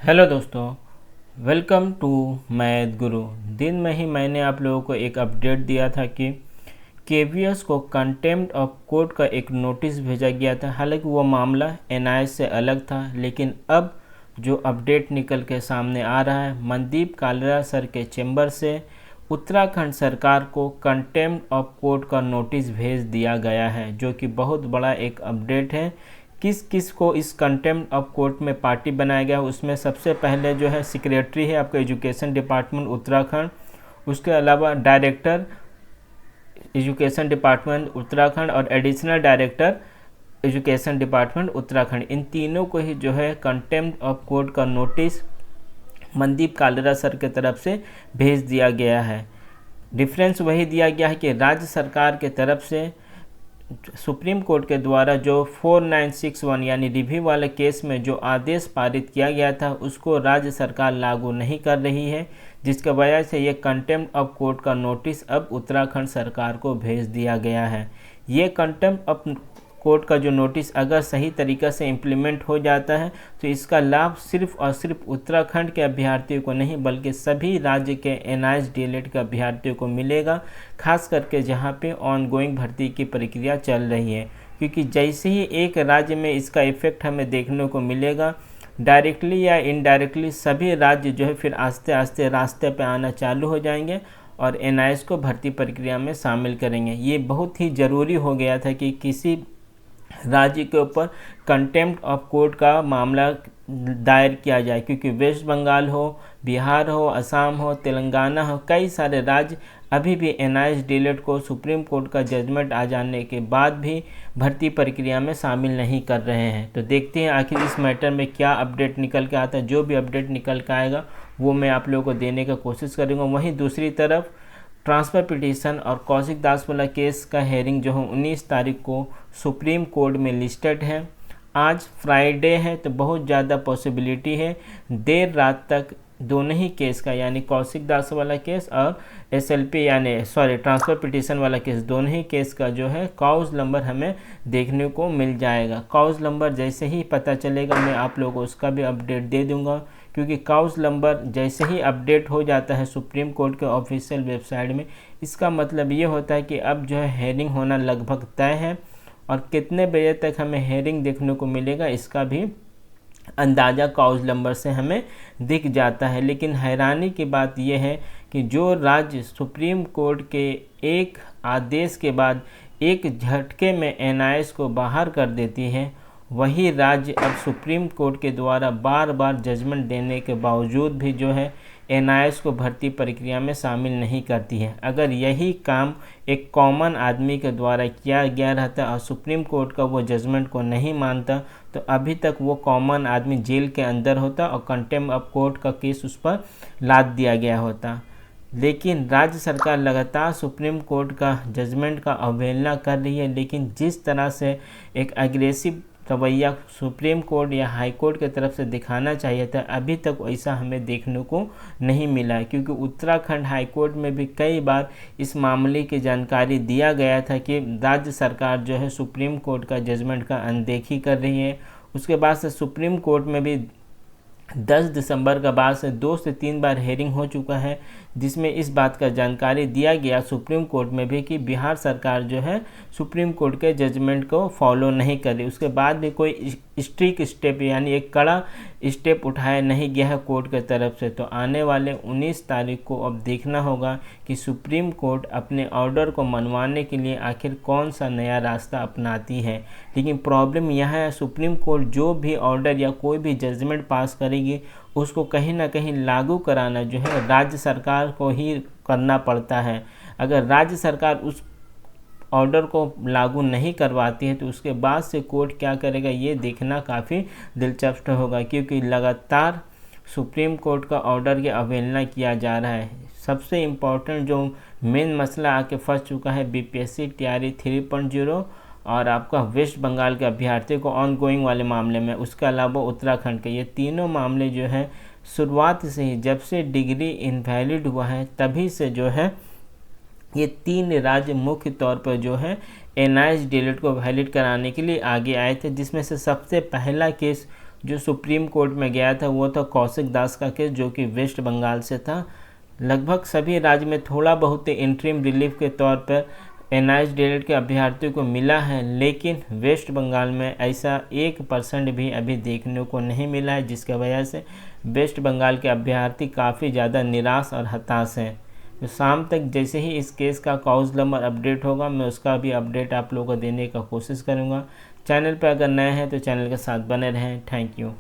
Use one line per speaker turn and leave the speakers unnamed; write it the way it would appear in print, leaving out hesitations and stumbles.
Hello दोस्तों, welcome to math गुरु। दिन में ही मैंने आप लोगों को एक अपडेट दिया था कि केवीएस को कंटेम्प्ट ऑफ कोर्ट का एक नोटिस भेजा गया था। हालांकि वो मामला एनआईए से अलग था, लेकिन अब जो अपडेट निकल के सामने आ रहा है, मनदीप कालरा सर के चैम्बर से उत्तराखंड सरकार को कंटेम्प्ट ऑफ कोर्ट का नोटिस भेज दिया गया है, जो कि बहुत बड़ा एक अपडेट है। किस किस को इस कंटेम्प्ट ऑफ कोर्ट में पार्टी बनाया गया, उसमें सबसे पहले जो है सेक्रेटरी है आपका एजुकेशन डिपार्टमेंट उत्तराखंड, उसके अलावा डायरेक्टर एजुकेशन डिपार्टमेंट उत्तराखंड और additional director education department Uttarakhand. इन तीनों को ही जो है कंटेम्प्ट ऑफ कोर्ट का नोटिस मनदीप कालरा सर की तरफ से भेज दिया गया है। डिफरेंस वही दिया गया है कि राज्य सरकार के तरफ से सुप्रीम कोर्ट के द्वारा जो 4961 यानी रिव्यू वाले केस में जो आदेश पारित किया गया था, उसको राज्य सरकार लागू नहीं कर रही है, जिसकी वजह से ये कंटेम्प्ट ऑफ कोर्ट का नोटिस अब उत्तराखंड सरकार को भेज दिया गया है। ये कंटेम्प्ट ऑफ कोर्ट का जो नोटिस अगर सही तरीक़े से इम्प्लीमेंट हो जाता है तो इसका लाभ सिर्फ और सिर्फ उत्तराखंड के अभ्यर्थियों को नहीं बल्कि सभी राज्य के एनआईएस डीएलएड के अभ्यर्थियों को मिलेगा, खास करके जहां पे ऑनगोइंग भर्ती की प्रक्रिया चल रही है। क्योंकि जैसे ही एक राज्य में इसका इफेक्ट हमें देखने को मिलेगा, डायरेक्टली या इनडायरेक्टली सभी राज्य जो है फिर आस्ते आस्ते रास्ते पर आना चालू हो जाएंगे और एनआईएस को भर्ती प्रक्रिया में शामिल करेंगे। ये बहुत ही ज़रूरी हो गया था कि किसी राज्य के ऊपर कंटेम्प्ट ऑफ कोर्ट का मामला दायर किया जाए, क्योंकि वेस्ट बंगाल हो, बिहार हो, असम हो, तेलंगाना हो, कई सारे राज्य अभी भी एनआईएस डीएलएड को सुप्रीम कोर्ट का जजमेंट आ जाने के बाद भी भर्ती प्रक्रिया में शामिल नहीं कर रहे हैं। तो देखते हैं आखिर इस मैटर में क्या अपडेट निकल के आता है। जो भी अपडेट निकल के आएगा वो मैं आप लोगों को देने का कोशिश करूँगा। वहीं दूसरी तरफ ट्रांसफ़र पिटीशन और कौशिक दास वाला केस का हेयरिंग जो है 19 तारीख को सुप्रीम कोर्ट में लिस्टेड है। आज फ्राइडे है तो बहुत ज़्यादा पॉसिबिलिटी है देर रात तक दोनों ही केस का, यानी कौशिक दास वाला केस और एसएलपी यानी ट्रांसफ़र पिटीशन वाला केस, दोनों ही केस का जो है काउज नंबर हमें देखने को मिल जाएगा। काउज नंबर जैसे ही पता चलेगा मैं आप लोगों को उसका भी अपडेट दे दूंगा, क्योंकि काउज नंबर जैसे ही अपडेट हो जाता है सुप्रीम कोर्ट के ऑफिशियल वेबसाइट में, इसका मतलब ये होता है कि अब जो है हेयरिंग होना लगभग तय है। और कितने बजे तक हमें हेयरिंग देखने को मिलेगा इसका भी अंदाज़ा काउज नंबर से हमें दिख जाता है। लेकिन हैरानी की बात यह है कि जो राज्य सुप्रीम कोर्ट के एक आदेश के बाद एक झटके में एनआईएस को बाहर कर देती है, वही राज्य अब सुप्रीम कोर्ट के द्वारा बार बार जजमेंट देने के बावजूद भी जो है एनआईएस को भर्ती प्रक्रिया में शामिल नहीं करती है। अगर यही काम एक कॉमन आदमी के द्वारा किया गया रहता और सुप्रीम कोर्ट का वो जजमेंट को नहीं मानता तो अभी तक वो कॉमन आदमी जेल के अंदर होता और कंटेम्प्ट ऑफ कोर्ट का केस उस पर लाद दिया गया होता। लेकिन राज्य सरकार लगातार सुप्रीम कोर्ट का जजमेंट का अवहेलना कर रही है, लेकिन जिस तरह से एक एग्रेसिव रवैया सुप्रीम कोर्ट या हाई कोर्ट की तरफ से दिखाना चाहिए था, अभी तक ऐसा हमें देखने को नहीं मिला। क्योंकि उत्तराखंड हाई कोर्ट में भी कई बार इस मामले की जानकारी दिया गया था कि राज्य सरकार जो है सुप्रीम कोर्ट का जजमेंट का अनदेखी कर रही है। उसके बाद से सुप्रीम कोर्ट में भी 10 दिसंबर का बाद से 2 से 3 बार हेयरिंग हो चुका है, जिसमें इस बात का जानकारी दिया गया सुप्रीम कोर्ट में भी कि बिहार सरकार जो है सुप्रीम कोर्ट के जजमेंट को फॉलो नहीं कर रही। उसके बाद भी कोई स्ट्रिक्ट स्टेप यानी एक कड़ा स्टेप उठाया नहीं गया है कोर्ट के तरफ से। तो आने वाले 19 तारीख को अब देखना होगा कि सुप्रीम कोर्ट अपने ऑर्डर को मनवाने के लिए आखिर कौन सा नया रास्ता अपनाती है। लेकिन प्रॉब्लम यह है, सुप्रीम कोर्ट जो भी ऑर्डर या कोई भी जजमेंट पास करेगी उसको कहीं ना कहीं लागू कराना जो है राज्य सरकार को ही करना पड़ता है। अगर राज्य सरकार उस ऑर्डर को लागू नहीं करवाती है तो उसके बाद से कोर्ट क्या करेगा ये देखना काफ़ी दिलचस्प होगा, क्योंकि लगातार सुप्रीम कोर्ट का ऑर्डर की अवहेलना किया जा रहा है। सबसे इम्पोर्टेंट जो मेन मसला आके फंस चुका है बीपीएससी टीआरई 3.0 और आपका वेस्ट बंगाल के अभ्यर्थी को ऑनगोइंग वाले मामले में, उसके अलावा उत्तराखंड के, ये तीनों मामले जो हैं शुरुआत से ही जब से डिग्री इनवैलिड हुआ है तभी से जो है ये तीन राज्य मुख्य तौर पर जो है एनआईएस डीएलएड को वैलिड कराने के लिए आगे आए थे, जिसमें से सबसे पहला केस जो सुप्रीम कोर्ट में गया था वो था कौशिक दास का केस, जो कि वेस्ट बंगाल से था। लगभग सभी राज्य में थोड़ा बहुत इंटरिम रिलीफ के तौर पर NIH के अभ्यर्थियों को मिला है, लेकिन वेस्ट बंगाल में ऐसा 1% भी अभी देखने को नहीं मिला है, जिसकी वजह से वेस्ट बंगाल के अभ्यर्थी काफ़ी ज़्यादा निराश और हताश हैं। तो शाम तक जैसे ही इस केस का कॉज नंबर अपडेट होगा, मैं उसका भी अपडेट आप लोगों को देने का कोशिश करूँगा। चैनल पर अगर नए हैं तो चैनल के साथ बने रहें। Thank you.